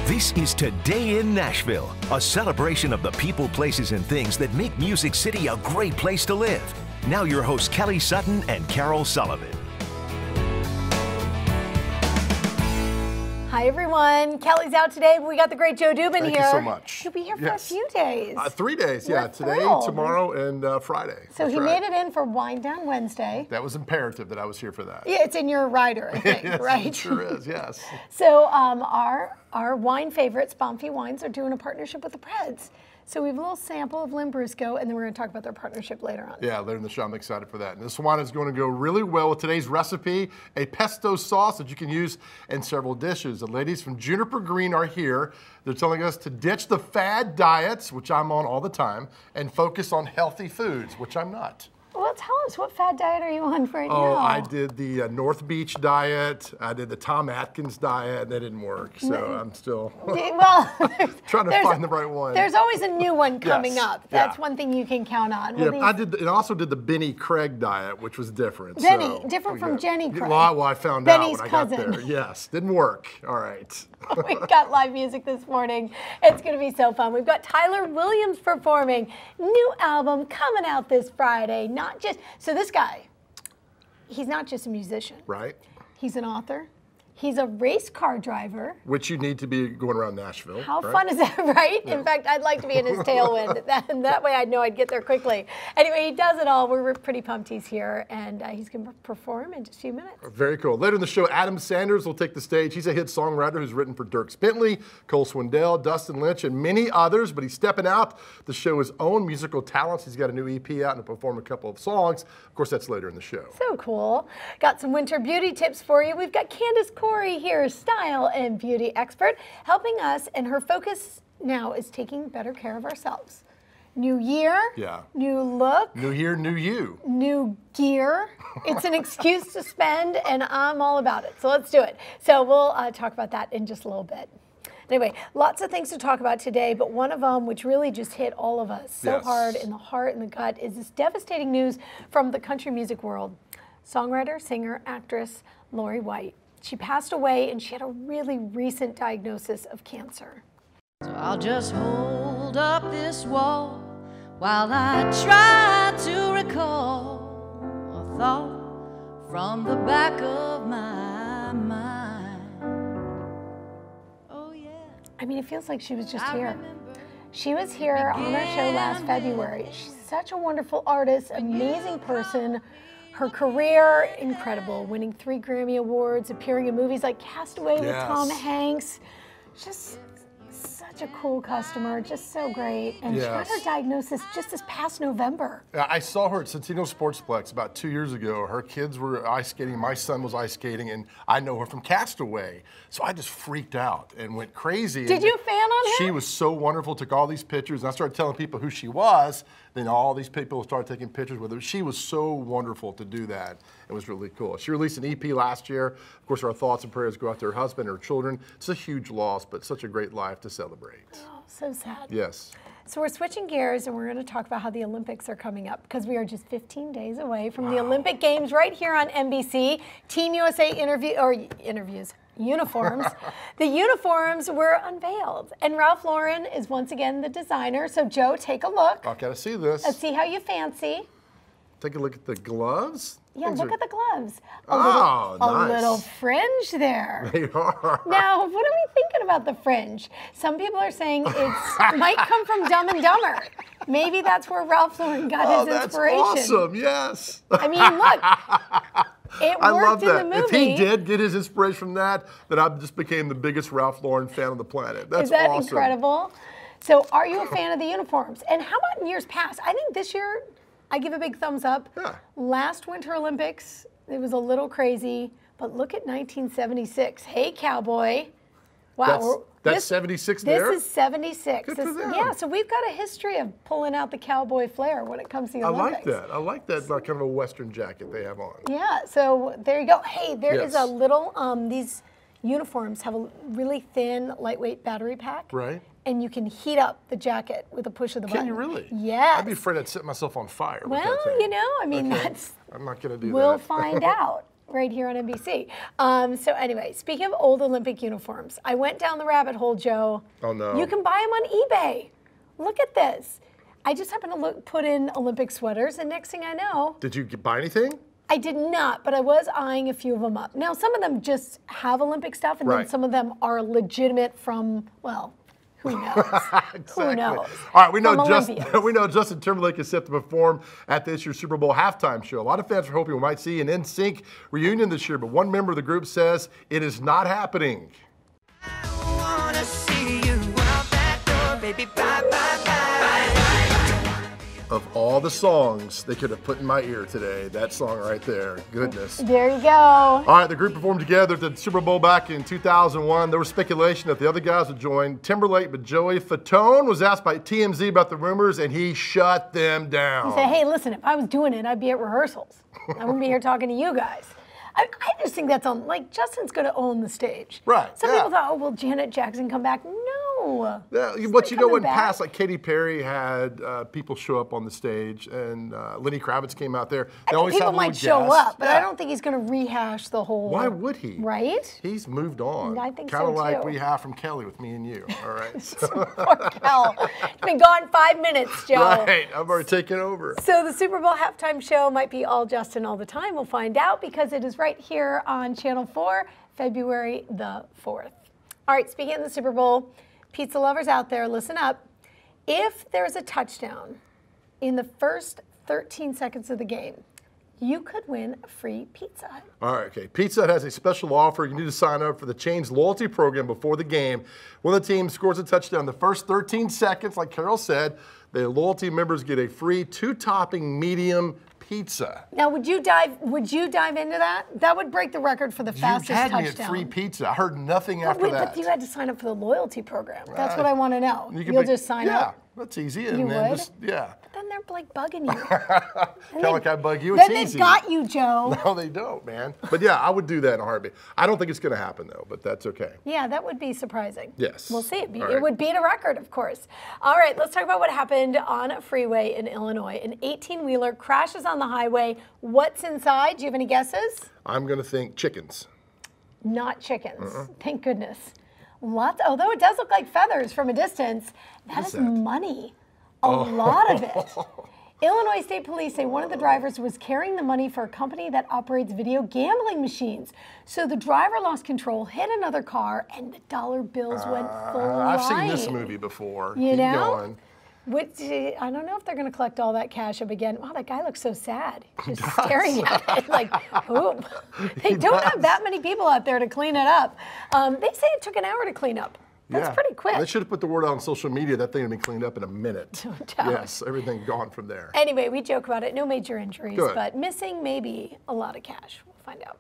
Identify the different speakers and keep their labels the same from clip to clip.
Speaker 1: This is Today in Nashville, a celebration of the people, places, and things that make Music City a great place to live. Now your hosts Kelly Sutton and Carole Sullivan.
Speaker 2: Hi everyone, Kelly's out today, but we got the great Joe Dubin here.
Speaker 3: Thank you so much.
Speaker 2: He'll be here for a few days.
Speaker 3: 3 days,
Speaker 2: We're
Speaker 3: yeah. Today,
Speaker 2: thrilled.
Speaker 3: tomorrow, and Friday.
Speaker 2: So he made it in for Wind Down Wednesday.
Speaker 3: That was imperative that I was here for that.
Speaker 2: Yeah, it's in your rider, I think,
Speaker 3: Yes,
Speaker 2: right?
Speaker 3: it sure is, yes.
Speaker 2: So our wine favorites, Bonfi Wines, are doing a partnership with the Preds. So we have a little sample of Lambrusco, and then we're going to talk about their partnership later on.
Speaker 3: Yeah, later in the show, I'm excited for that. And this wine is going to go really well with today's recipe, a pesto sauce that you can use in several dishes. The ladies from Juniper Green are here. They're telling us to ditch the fad diets, which I'm on all the time, and focus on healthy foods, which I'm not.
Speaker 2: Well, tell us, what fad diet are you on right now?
Speaker 3: Oh, I did the North Beach diet. I did the Tom Atkins diet, and that didn't work. So I'm still trying to find the right one.
Speaker 2: There's always a new one coming
Speaker 3: Yes,
Speaker 2: up. That's one thing you can count on.
Speaker 3: Yeah, I did. And also did the Benny Craig diet, which was different.
Speaker 2: Benny, different from Jenny Craig.
Speaker 3: Well, I found
Speaker 2: Benny's
Speaker 3: out when
Speaker 2: cousin.
Speaker 3: I got there. Yes, didn't work. All right.
Speaker 2: We've got live music this morning. It's going to be so fun. We've got Tyler Williams performing. New album coming out this Friday. So this guy, he's not just a musician.
Speaker 3: Right.
Speaker 2: He's an author. He's a race car driver.
Speaker 3: Which you need to be going around Nashville.
Speaker 2: How fun is that, right? Yeah. In fact, I'd like to be in his tailwind. That way I'd know I'd get there quickly. Anyway, he does it all. We're pretty pumped he's here, and he's going to perform in just a few minutes.
Speaker 3: Very cool. Later in the show, Adam Sanders will take the stage. He's a hit songwriter who's written for Dierks Bentley, Cole Swindell, Dustin Lynch, and many others, but he's stepping out to show his own musical talents. He's got a new EP out and will perform a couple of songs. Of course, that's later in the show.
Speaker 2: So cool. Got some winter beauty tips for you. We've got Candace Corey here, style and beauty expert, helping us, and her focus now is taking better care of ourselves. New year, new look.
Speaker 3: New year, new you.
Speaker 2: New gear. It's an excuse to spend, and I'm all about it. So let's do it. So we'll talk about that in just a little bit. Anyway, lots of things to talk about today, but one of them, which really just hit all of us so hard in the heart and the gut, is this devastating news from the country music world. Songwriter, singer, actress Lori White. She passed away, and she had a really recent diagnosis of cancer.
Speaker 4: So I'll just hold up this wall while I try to recall a thought from the back of my mind. Oh yeah.
Speaker 2: I mean, it feels like she was just here. She was here on our show last February. She's such a wonderful artist, amazing person. Her career, incredible, winning 3 Grammy Awards, appearing in movies like Castaway with Tom Hanks. Just such a cool customer, just so great. And she got her diagnosis just this past November.
Speaker 3: I saw her at Centennial Sportsplex about 2 years ago. Her kids were ice skating, my son was ice skating, and I know her from Castaway. So I just freaked out and went crazy.
Speaker 2: Did you fan on her?
Speaker 3: She was so wonderful, took all these pictures, and I started telling people who she was. Then all these people started taking pictures with her. She was so wonderful to do that. It was really cool. She released an EP last year. Of course, our thoughts and prayers go out to her husband, her children. It's a huge loss, but such a great life to celebrate.
Speaker 2: Oh, so sad.
Speaker 3: Yes.
Speaker 2: So we're switching gears, and we're going to talk about how the Olympics are coming up, because we are just 15 days away from the Olympic Games right here on NBC. Team USA uniforms. The uniforms were unveiled, and Ralph Lauren is once again the designer. So Joe, take a look.
Speaker 3: I gotta see this.
Speaker 2: Let's see how you fancy.
Speaker 3: Take a look at the gloves.
Speaker 2: Yeah, look at the gloves.
Speaker 3: Nice.
Speaker 2: A little fringe there.
Speaker 3: They are.
Speaker 2: Now, what are we thinking about the fringe? Some people are saying it might come from Dumb and Dumber. Maybe that's where Ralph Lauren got his inspiration.
Speaker 3: That's awesome, yes.
Speaker 2: I mean, look. It
Speaker 3: I love
Speaker 2: worked in
Speaker 3: that.
Speaker 2: the movie.
Speaker 3: If he did get his inspiration from that, then I just became the biggest Ralph Lauren fan on the planet. That's
Speaker 2: Is that
Speaker 3: awesome.
Speaker 2: incredible? So are you a fan of the uniforms? And how about in years past? I think this year, I give a big thumbs up.
Speaker 3: Yeah.
Speaker 2: Last Winter Olympics, it was a little crazy, but look at 1976. Hey, cowboy. Wow.
Speaker 3: That's 76 there?
Speaker 2: This is 76.
Speaker 3: Good for them.
Speaker 2: Yeah, so we've got a history of pulling out the cowboy flair when it comes to the Olympics.
Speaker 3: I like that kind of a Western jacket they have on.
Speaker 2: Yeah, so there you go. Hey, there is a little, these uniforms have a really thin, lightweight battery pack.
Speaker 3: Right.
Speaker 2: And you can heat up the jacket with a push of the button.
Speaker 3: Can you really?
Speaker 2: Yes.
Speaker 3: I'd be afraid I'd set myself on fire.
Speaker 2: Well, you know, I mean, that's...
Speaker 3: I'm not going to do that.
Speaker 2: We'll find out. right here on NBC. So anyway, speaking of old Olympic uniforms, I went down the rabbit hole, Joe.
Speaker 3: Oh, no.
Speaker 2: You can buy them on eBay. Look at this. I just happened to put in Olympic sweaters, and next thing I know...
Speaker 3: Did you buy anything?
Speaker 2: I did not, but I was eyeing a few of them up. Now, some of them just have Olympic stuff, and then some of them are legitimate from, well, who knows?
Speaker 3: Exactly.
Speaker 2: Who knows?
Speaker 3: All right, we know Justin Timberlake is set to perform at this year's Super Bowl halftime show. A lot of fans are hoping we might see an NSYNC reunion this year, but one member of the group says it is not happening.
Speaker 5: I wanna see you out that door, baby, bye, bye, bye.
Speaker 3: Of all the songs they could have put in my ear today, that song right there, goodness.
Speaker 2: There you go.
Speaker 3: All right, the group performed together at the Super Bowl back in 2001. There was speculation that the other guys would join Timberlake, but Joey Fatone was asked by TMZ about the rumors, and he shut them down.
Speaker 2: He said, hey, listen, if I was doing it, I'd be at rehearsals. I wouldn't be here talking to you guys. I just think that's on, like, Justin's going to own the stage.
Speaker 3: Right,
Speaker 2: Some people thought, oh, will Janet Jackson come back? No.
Speaker 3: Yeah, but you know, in past, like Katy Perry had people show up on the stage, and Lenny Kravitz came out there. They always
Speaker 2: people
Speaker 3: have
Speaker 2: might show up, but I don't think he's going to rehash the whole...
Speaker 3: Why would he?
Speaker 2: Right?
Speaker 3: He's moved on.
Speaker 2: I think so,
Speaker 3: Kind of like
Speaker 2: too.
Speaker 3: we have from Kelly with me and you, all right?
Speaker 2: Poor Kel. He's been gone 5 minutes, Joe.
Speaker 3: Right, I've already taken over.
Speaker 2: So the Super Bowl halftime show might be all Justin all the time. We'll find out because it is right here on Channel 4, February the 4th. All right, speaking of the Super Bowl, pizza lovers out there, listen up. If there's a touchdown in the first 13 seconds of the game, you could win a free Pizza Hut.
Speaker 3: All right, okay. Pizza Hut has a special offer. You need to sign up for the Chain's loyalty program before the game. When the team scores a touchdown in the first 13 seconds, like Carole said, the loyalty members get a free 2-topping medium pizza.
Speaker 2: Now, would you dive into that? That would break the record for the fastest touchdown.
Speaker 3: You had me at free pizza. I heard nothing after that.
Speaker 2: But you had to sign up for the loyalty program. That's what I want to know. You'll just sign up?
Speaker 3: Yeah, that's easy.
Speaker 2: You
Speaker 3: and then
Speaker 2: would?
Speaker 3: just, yeah.
Speaker 2: But then they're like bugging you.
Speaker 3: Kind of like I bug you, it's
Speaker 2: then
Speaker 3: easy.
Speaker 2: They've got you, Joe.
Speaker 3: No, they don't, man. But yeah, I would do that in a heartbeat. I don't think it's going to happen, though, but that's okay.
Speaker 2: Yeah, that would be surprising.
Speaker 3: Yes.
Speaker 2: We'll see.
Speaker 3: All right.
Speaker 2: It would beat a record, of course. All right, let's talk about what happened on a freeway in Illinois. An 18-wheeler crashes on the highway. What's inside? Do you have any guesses?
Speaker 3: I'm going to think chickens.
Speaker 2: Not chickens. Thank goodness. Lots, although it does look like feathers from a distance, that is money. A lot of it. Illinois State Police say one of the drivers was carrying the money for a company that operates video gambling machines. So the driver lost control, hit another car, and the dollar bills went flying.
Speaker 3: I've seen this movie before.
Speaker 2: You
Speaker 3: Keep
Speaker 2: know?
Speaker 3: going.
Speaker 2: Which, I don't know if they're going to collect all that cash up again. Wow, that guy looks so sad. Just staring at it like, who? They don't have that many people out there to clean it up. They say it took an hour to clean up. That's pretty quick.
Speaker 3: They should have put the word out on social media. That thing would be cleaned up in a minute.
Speaker 2: No doubt.
Speaker 3: Yes, everything gone from there.
Speaker 2: Anyway, we joke about it. No major injuries, but missing maybe a lot of cash. We'll find out.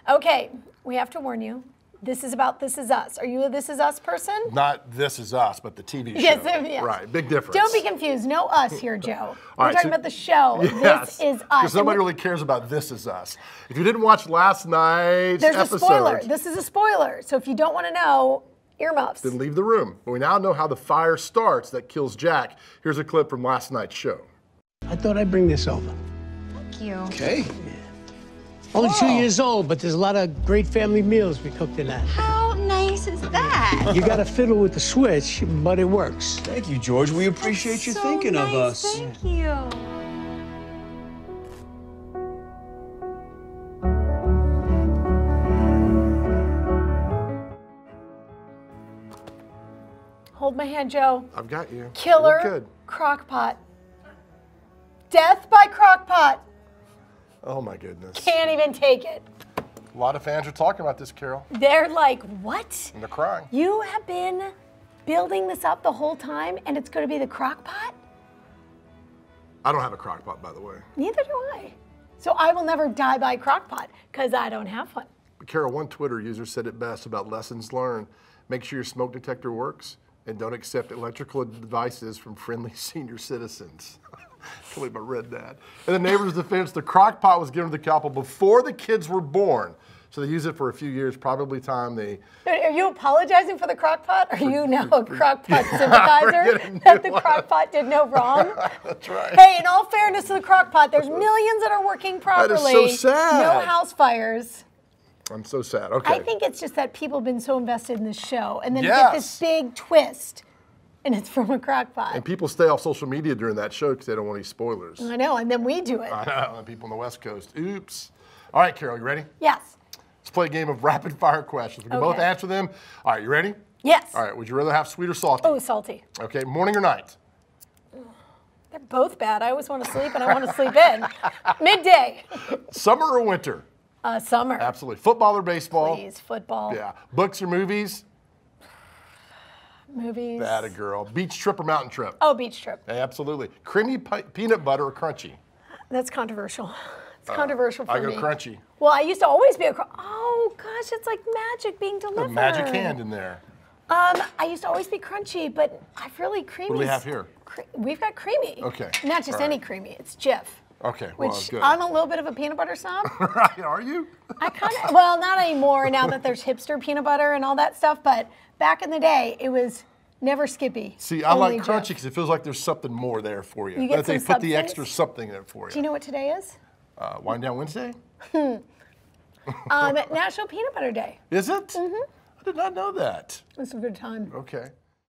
Speaker 2: Okay, we have to warn you. This is about This Is Us. Are you a This Is Us person?
Speaker 3: Not This Is Us, but the TV show.
Speaker 2: Yes.
Speaker 3: Right, big difference.
Speaker 2: Don't be confused. No us here, Joe. We're
Speaker 3: right,
Speaker 2: talking about the show.
Speaker 3: Yes,
Speaker 2: This Is Us.
Speaker 3: because nobody really cares about This Is Us. If you didn't watch last night's
Speaker 2: There's
Speaker 3: episode,
Speaker 2: a spoiler. This is a spoiler. So if you don't want to know, earmuffs.
Speaker 3: then leave the room. But we now know how the fire starts that kills Jack. Here's a clip from last night's show.
Speaker 6: I thought I'd bring this over.
Speaker 7: Thank you.
Speaker 6: Okay. Only 2 years old, but there's a lot of great family meals we cooked in that.
Speaker 7: How nice is that?
Speaker 6: You gotta fiddle with the switch, but it works.
Speaker 8: Thank you, George. We appreciate you
Speaker 7: So
Speaker 8: thinking
Speaker 7: nice.
Speaker 8: of us.
Speaker 7: Thank you.
Speaker 2: Hold my hand, Joe.
Speaker 3: I've got you.
Speaker 2: Killer
Speaker 3: You're good.
Speaker 2: crockpot. Death by crockpot.
Speaker 3: Oh my goodness.
Speaker 2: Can't even take it.
Speaker 3: A lot of fans are talking about this, Carole.
Speaker 2: They're like, what?
Speaker 3: And they're crying.
Speaker 2: You have been building this up the whole time and it's going to be the crockpot?
Speaker 3: I don't have a crock pot, by the way.
Speaker 2: Neither do I. So I will never die by crockpot because I don't have one.
Speaker 3: But Carole, one Twitter user said it best about lessons learned. Make sure your smoke detector works and don't accept electrical devices from friendly senior citizens. I can't believe I read that. In the neighbor's defense, the crock pot was given to the couple before the kids were born. So they use it for a few years, probably time they...
Speaker 2: Are you apologizing for the crock pot? Are you now a crock pot sympathizer that the crock pot did no wrong?
Speaker 3: That's right.
Speaker 2: Hey, in all fairness to the crock pot, there's millions that are working properly.
Speaker 3: That is so sad.
Speaker 2: No house fires.
Speaker 3: I'm so sad. Okay.
Speaker 2: I think it's just that people have been so invested in this show, and then you get this big twist, and it's from a crock pot.
Speaker 3: And people stay off social media during that show because they don't want any spoilers.
Speaker 2: I know, and then we do it.
Speaker 3: I know, and people on the West Coast. Oops. All right, Carol, you ready?
Speaker 2: Yes.
Speaker 3: Let's play a game of rapid fire questions. We can both answer them. All right, you ready?
Speaker 2: Yes.
Speaker 3: All right, would you rather have sweet or salty?
Speaker 2: Oh, salty.
Speaker 3: Okay, morning or night?
Speaker 2: They're both bad. I always want to sleep, and I want to sleep in. Midday.
Speaker 3: Summer or winter?
Speaker 2: Summer.
Speaker 3: Absolutely. Football or baseball?
Speaker 2: Please, football.
Speaker 3: Yeah. Books or movies?
Speaker 2: Movies.
Speaker 3: That a girl. Beach trip or mountain trip?
Speaker 2: Oh, beach trip.
Speaker 3: Yeah, absolutely. Creamy peanut butter or crunchy?
Speaker 2: That's controversial. It's controversial for me.
Speaker 3: I go crunchy.
Speaker 2: Well, I used to always be oh gosh, it's like magic being delivered.
Speaker 3: A magic hand in there.
Speaker 2: I used to always be crunchy, but I've really creamy.
Speaker 3: What do we have here?
Speaker 2: We've got creamy.
Speaker 3: Okay.
Speaker 2: Not just any creamy. It's Jif.
Speaker 3: Okay, well,
Speaker 2: Which
Speaker 3: good.
Speaker 2: I'm a little bit of a peanut butter snob.
Speaker 3: Right, are you?
Speaker 2: I kind of, well, not anymore now that there's hipster peanut butter and all that stuff, but back in the day, it was never Skippy.
Speaker 3: See, I like
Speaker 2: Jif.
Speaker 3: crunchy because it feels like there's something more there for you.
Speaker 2: You get
Speaker 3: that they
Speaker 2: some
Speaker 3: put the
Speaker 2: substance?
Speaker 3: extra something there for you.
Speaker 2: Do you know what today is?
Speaker 3: Wind Down Wednesday?
Speaker 2: National Peanut Butter Day.
Speaker 3: Is it? Mm-hmm. I did not know that.
Speaker 2: It's a good time.
Speaker 3: Okay.